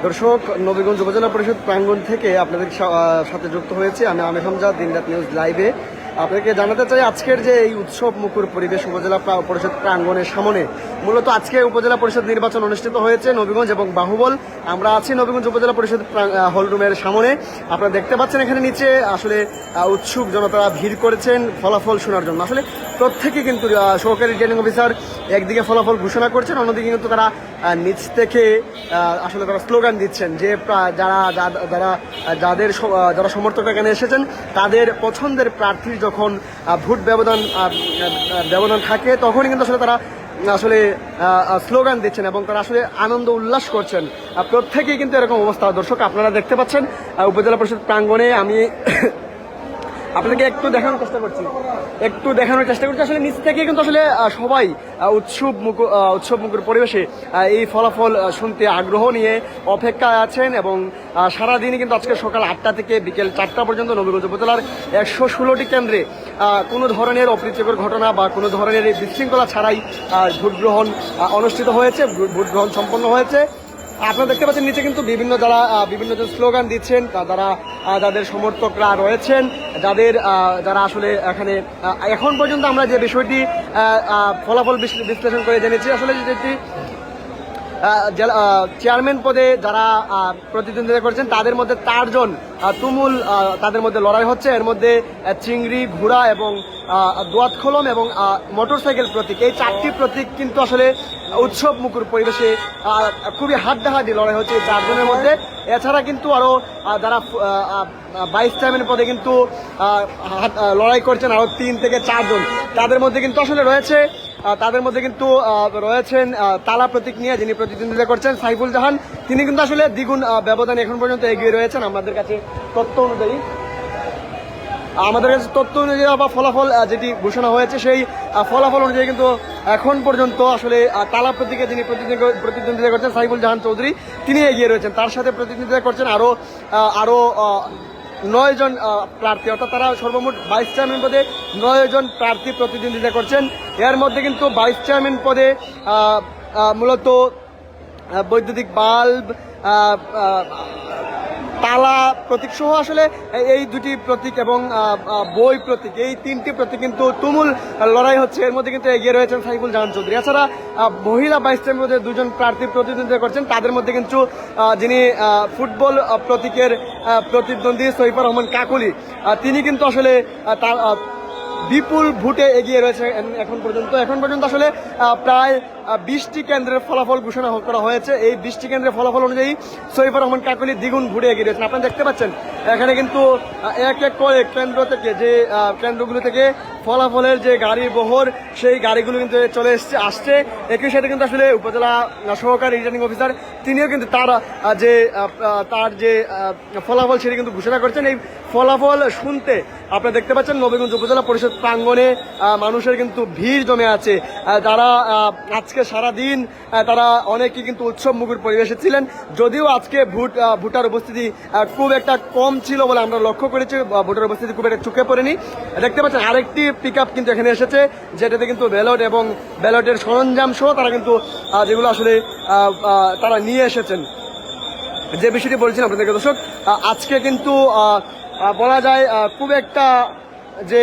দর্শক, নবীগঞ্জ উপজেলা পরিষদ প্রাঙ্গণ থেকে আপনাদের সাথে যুক্ত হয়েছে আমি আমের হামজা, দিনরাত নিউজ লাইভে। আপনাকে জানাতে চাই আজকের যে এই উৎসব মুখর পরিবেশ উপজেলা পরিষদ প্রাঙ্গণের সামনে, মূলত আজকে উপজেলা পরিষদ নির্বাচন অনুষ্ঠিত হয়েছে নবীগঞ্জ এবং বাহুবল। আমরা আছি নবীগঞ্জ উপজেলা পরিষদ হলরুমের সামনে। আপনারা দেখতে পাচ্ছেন এখানে নিচে আসলে উৎসুক জনতা ভিড় করেছেন ফলাফল শোনার জন্য। আসলে প্রত্যেকে কিন্তু সহকারী রিটার্নিং অফিসার একদিকে ফলাফল ঘোষণা করছেন, অন্যদিকে কিন্তু তারা নিচ থেকে আসলে তারা স্লোগান দিচ্ছেন যে যারা সমর্থক এখানে এসেছেন তাদের পছন্দের প্রার্থীর যখন ভোট ব্যবধান থাকে তখনই কিন্তু আসলে তারা আসলে স্লোগান দিচ্ছেন এবং তারা আসলে আনন্দ উল্লাস করছেন। প্রত্যেকেই কিন্তু এরকম অবস্থা। দর্শক, আপনারা দেখতে পাচ্ছেন উপজেলা পরিষদ প্রাঙ্গণে আমি আপনাকে একটু দেখানোর চেষ্টা করছি আসলে নিচ থেকে কিন্তু আসলে সবাই উৎসব মুখর পরিবেশে এই ফলাফল শুনতে আগ্রহ নিয়ে অপেক্ষায় আছেন এবং সারাদিনই কিন্তু আজকে সকাল 8টা থেকে বিকেল 4টা পর্যন্ত নবীগঞ্জ উপজেলার 116টি কেন্দ্রে কোনো ধরনের অপ্রীতিকর ঘটনা বা কোনো ধরনের বিশৃঙ্খলা ছাড়াই ভোট গ্রহণ অনুষ্ঠিত হয়েছে, ভোট গ্রহণ সম্পন্ন হয়েছে। আপনারা দেখতে পাচ্ছেন নিচে কিন্তু বিভিন্ন জন স্লোগান দিচ্ছেন, যাদের সমর্থকরা রয়েছেন, যারা আসলে এখানে এখন পর্যন্ত আমরা যে বিষয়টি ফলাফল বিশ্লেষণ করে জেনেছি, আসলে যেটি চেয়ারম্যান পদে যারা প্রতিদ্বন্দ্বিতা করছেন তাদের মধ্যে 4 জন তুমুল তাদের মধ্যে লড়াই হচ্ছে। এর মধ্যে চিংড়ি, ঘোড়া এবং দোয়াত খোলম এবং মোটরসাইকেল প্রতীক, এই 4টি প্রতীক কিন্তু আসলে উৎসব মুখর পরিবেশে খুবই হাড্ডাহাড্ডি লড়াই হচ্ছে এই 4 জনের মধ্যে। এছাড়া কিন্তু আরো যারা ভাইস চেয়ারম্যান পদে কিন্তু লড়াই করছেন আরো 3 থেকে 4 জন। তাদের মধ্যে কিন্তু রয়েছেন তালা প্রতীক নিয়ে যিনি প্রতিদ্বন্দ্বিতা করছেন সাইফুল জাহান, তিনি কিন্তু আসলে দ্বিগুণ ব্যবধানে এখন পর্যন্ত এগিয়ে রয়েছেন। আমাদের কাছে তথ্য অনুযায়ী বা ফলাফল যেটি ঘোষণা হয়েছে সেই ফলাফল অনুযায়ী কিন্তু এখন পর্যন্ত আসলে তালা প্রতীকে যিনি প্রতিদ্বন্দ্বিতা করছেন সাইফুল জাহান চৌধুরী, তিনি এগিয়ে রয়েছেন। তার সাথে প্রতিদ্বন্দ্বিতা করছেন আরো 9 জন প্রার্থী, অর্থাৎ তারা সর্বমোট ভাইস চেয়ারম্যান পদে 9 জন প্রার্থী প্রতিদ্বন্দ্বিতা করছেন। এর মধ্যে কিন্তু ভাইস চেয়ারম্যান পদে মূলত বৈদ্যুতিক বাল্ব, তালা প্রতীক সহ আসলে এই 2টি প্রতীক এবং বই প্রতীক, এই 3টি প্রতীক কিন্তু তুমুল লড়াই হচ্ছে। এর মধ্যে কিন্তু এগিয়ে রয়েছেন সাইফুল জাহান চৌধুরী। এছাড়া মহিলা ভাইস চেয়ারম্যান পদে 2 জন প্রার্থী প্রতিদ্বন্দ্বিতা করছেন। তাদের মধ্যে কিন্তু যিনি ফুটবল প্রতীকের প্রতিদ্বন্দ্বী সৈফা রহমান কাকলি, তিনি কিন্তু আসলে তার বিপুল ভোটে এগিয়ে রয়েছে এখন পর্যন্ত আসলে প্রায় 20টি কেন্দ্রের ফলাফল ঘোষণা করা হয়েছে। এই 20টি কেন্দ্রের ফলাফল অনুযায়ী সৈফা রহমান কাকলি দ্বিগুণ ভোটে এগিয়ে রয়েছেন। আপনারা দেখতে পাচ্ছেন এখানে কিন্তু এক এক করে কেন্দ্রগুলো থেকে ফলাফলের যে গাড়ি বহর, সেই গাড়িগুলো কিন্তু আসছে। একই সাথে কিন্তু আসলে উপজেলা সহকারী রিটার্নিং অফিসার তিনিও কিন্তু তার যে ফলাফল সেটি কিন্তু ঘোষণা করছেন। এই ফলাফল শুনতে আপনারা দেখতে পাচ্ছেন নবীগঞ্জ উপজেলা পরিষদ প্রাঙ্গণে মানুষের কিন্তু ভিড় জমে আছে। যারা আজকে সারাদিন তারা অনেকেই কিন্তু উৎসব মুখর পরিবেশে ছিলেন, যদিও আজকে ভোটার উপস্থিতি খুব একটা কম ছিল বলে আমরা লক্ষ্য করেছি, ভোটার উপস্থিতি খুব একটা চোখে পড়েনি। দেখতে পাচ্ছেন আরেকটি পিকআপ কিন্তু এখানে এসেছে, যেটাতে কিন্তু ব্যালট এবং ব্যালটের সরঞ্জাম সহ তারা কিন্তু যেগুলো আসলে তারা নিয়ে এসেছেন। যে বিষয়টি বলছিলাম আপনাদেরকে দর্শক, আজকে কিন্তু বলা যায় খুব একটা যে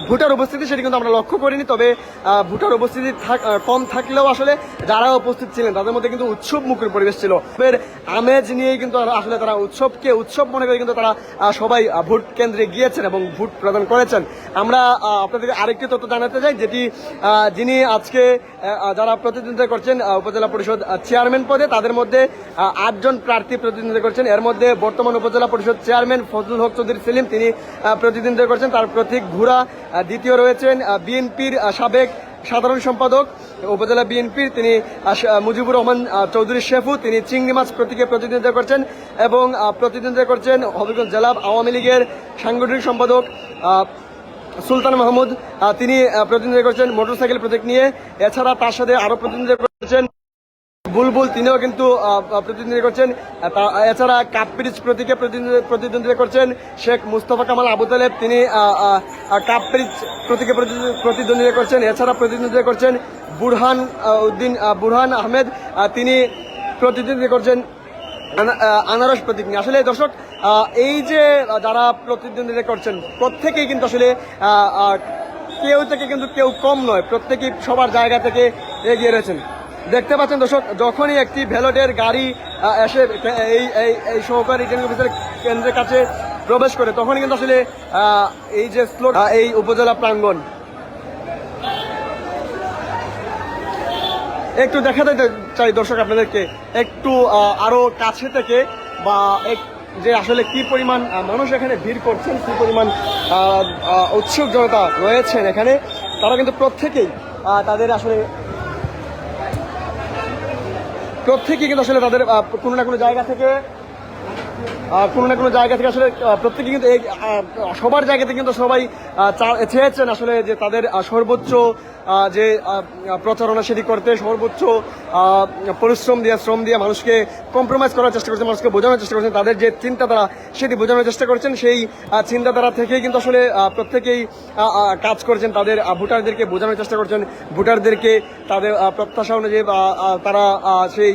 ভোটার উপস্থিতি সেটি কিন্তু আমরা লক্ষ্য করিনি। তবে ভোটার উপস্থিতি কম থাকলেও আসলে যারা উপস্থিত ছিলেন তাদের মধ্যে কিন্তু উৎসব মুখর পরিবেশ ছিল। আমেজ নিয়েই কিন্তু আসলে তারা উৎসবকে উৎসব মনে করে কিন্তু তারা সবাই ভোট কেন্দ্রে গিয়েছেন এবং ভোট প্রদান করেছেন। আমরা আপনাদেরকে আরেকটি তথ্য জানাতে চাই, যিনি আজকে যারা প্রতিদ্বন্দ্বিতা করছেন উপজেলা পরিষদ চেয়ারম্যান পদে, তাদের মধ্যে 8 জন প্রার্থী প্রতিদ্বন্দ্বিতা করছেন। এর মধ্যে বর্তমান উপজেলা পরিষদ চেয়ারম্যান ফজলুল হক চৌধুরী সেলিম, তিনি প্রতিদ্বন্দ্বিতা করছেন, তার প্রতীক ঘোড়া। দ্বিতীয় রয়েছেন বিএনপির সাবেক সাধারণ সম্পাদক উপজেলা বিএনপির, তিনি মুজিবুর রহমান চৌধুরী শেফু, তিনি চিংড়ি মাছ প্রতীকে প্রতিদ্বন্দ্বিতা করছেন এবং প্রতিদ্বন্দ্বিতা করছেন হবিগঞ্জ জেলা আওয়ামী লীগের সাংগঠনিক সম্পাদক সুলতান মাহমুদ, তিনি প্রতিদ্বন্দ্বিতা করছেন মোটরসাইকেল প্রতীক নিয়ে। এছাড়া তার সাথে আরো প্রতিদ্বন্দ্বিতা করছেন বুলবুল, তিনিও কিন্তু প্রতিদ্বন্দ্বিতা করছেন। এছাড়া কাপপিরিচ প্রতীকে প্রতিদ্বন্দ্বিতা করছেন শেখ মুস্তফা কামাল আবু তালেব, তিনি কাপপিরিচ প্রতীকে প্রতিদ্বন্দ্বিতা করছেন। এছাড়া প্রতিদ্বন্দ্বিতা করছেন বুরহান আহমেদ, তিনি প্রতিদ্বন্দ্বিতা করছেন আনারস প্রতীক নিয়ে। আসলে দর্শক এই যে যারা প্রতিদ্বন্দ্বিতা করছেন প্রত্যেকেই কিন্তু আসলে কেউ থেকে কিন্তু কেউ কম নয়, প্রত্যেকেই সবার জায়গা থেকে এগিয়ে রয়েছেন। দেখতে পাচ্ছেন দর্শক, যখনই একটি ব্যালটের গাড়ি এসে এই সহকারী রিটার্নিং অফিসার কেন্দ্রের কাছে প্রবেশ করে তখনই কিন্তু আসলে এই যে এই উপজেলা প্রাঙ্গণ একটু দেখাতে চাই দর্শক আপনাদেরকে একটু আরো কাছে থেকে, বা যে আসলে কি পরিমাণ মানুষ এখানে ভিড় করছেন, কি পরিমাণ উৎসুক জনতা রয়েছেন এখানে। তারা কিন্তু প্রত্যেকেই কিন্তু আসলে তাদের কোনো না কোনো জায়গা থেকে আসলে প্রত্যেকে কিন্তু এই সবার জায়গাতে কিন্তু সবাই চেয়েছেন আসলে যে তাদের সর্বোচ্চ যে প্রচারণা সেটি করতে, সর্বোচ্চ পরিশ্রম দিয়ে শ্রম দিয়ে মানুষকে কম্প্রোমাইজ করার চেষ্টা করছেন, মানুষকে বোঝানোর চেষ্টা করছেন, তাদের যে চিন্তাধারা সেটি বোঝানোর চেষ্টা করছেন। সেই চিন্তাধারা থেকেই কিন্তু আসলে প্রত্যেকেই কাজ করছেন, তাদের ভোটারদেরকে বোঝানোর চেষ্টা করছেন, ভোটারদেরকে তাদের প্রত্যাশা অনুযায়ী তারা সেই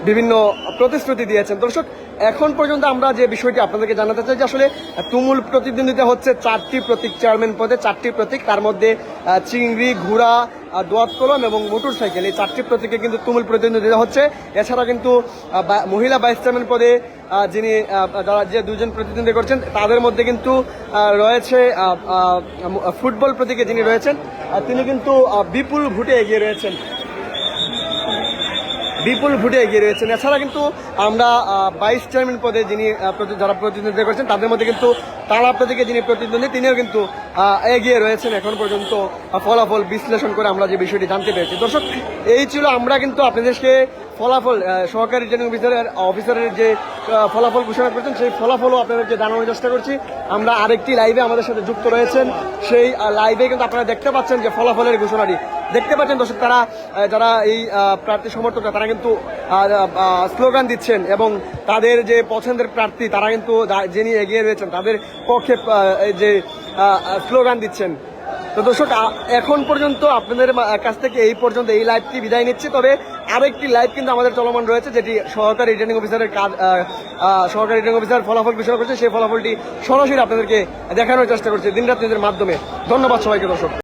বিভিন্ন প্রতিশ্রুতি দিয়েছেন। দর্শক, এখন পর্যন্ত আমরা যে বিষয়টি আপনাদেরকে জানাতে চাই যে আসলে তুমুল প্রতিদ্বন্দ্বিতা হচ্ছে 4টি প্রতীক, চেয়ারম্যান পদে 4টি প্রতীক, তার মধ্যে চিংড়ি, ঘোড়া, দোয়াত কলম এবং মোটর সাইকেল, এই 4টি প্রতীকে কিন্তু তুমুল প্রতিদ্বন্দ্বিতা হচ্ছে। এছাড়া কিন্তু মহিলা ভাইস চেয়ারম্যান পদে যিনি যে দুজন প্রতিদ্বন্দ্বী করছেন তাদের মধ্যে কিন্তু রয়েছে ফুটবল প্রতীকে যিনি রয়েছেন তিনি কিন্তু বিপুল ভোটে এগিয়ে রয়েছেন। এছাড়া কিন্তু আমরা ভাইস চেয়ারম্যান পদে যিনি যারা প্রতিদ্বন্দ্বিতা করছেন তাদের মধ্যে কিন্তু তালা প্রতীকে যিনি প্রতিদ্বন্দ্বী তিনিও কিন্তু এগিয়ে রয়েছেন। এখন পর্যন্ত ফলাফল বিশ্লেষণ করে আমরা যে বিষয়টি জানতে পেরেছি। দর্শক, এই ছিল আমরা কিন্তু আপনাদেরকে ফলাফল সহকারী রিটার্নিং অফিসারের যে ফলাফল ঘোষণা করেছেন সেই ফলাফলও আপনাদেরকে জানানোর চেষ্টা করছি। আমরা আরেকটি লাইভে আমাদের সাথে যুক্ত রয়েছেন, সেই লাইভে কিন্তু আপনারা দেখতে পাচ্ছেন যে ফলাফলের ঘোষণাটি দেখতে পাচ্ছেন। দর্শক, তারা যারা এই প্রার্থী সমর্থকরা তারা কিন্তু স্লোগান দিচ্ছেন এবং তাদের যে পছন্দের প্রার্থী তারা কিন্তু যিনি এগিয়ে রয়েছেন তাদের পক্ষে যে স্লোগান দিচ্ছেন। তো দর্শক, এখন পর্যন্ত আপনাদের কাছ থেকে এই পর্যন্ত এই লাইভটি বিদায় নিচ্ছি। তবে আরেকটি লাইভ কিন্তু আমাদের চলমান রয়েছে, যেটি সহকারী রিটার্নিং অফিসারের সহকারী রিটার্নিং অফিসার ফলাফল ঘোষণা করছে, সেই ফলাফলটি সরাসরি আপনাদেরকে দেখানোর চেষ্টা করছে দিনরাত নিজের মাধ্যমে। ধন্যবাদ সবাইকে দর্শক।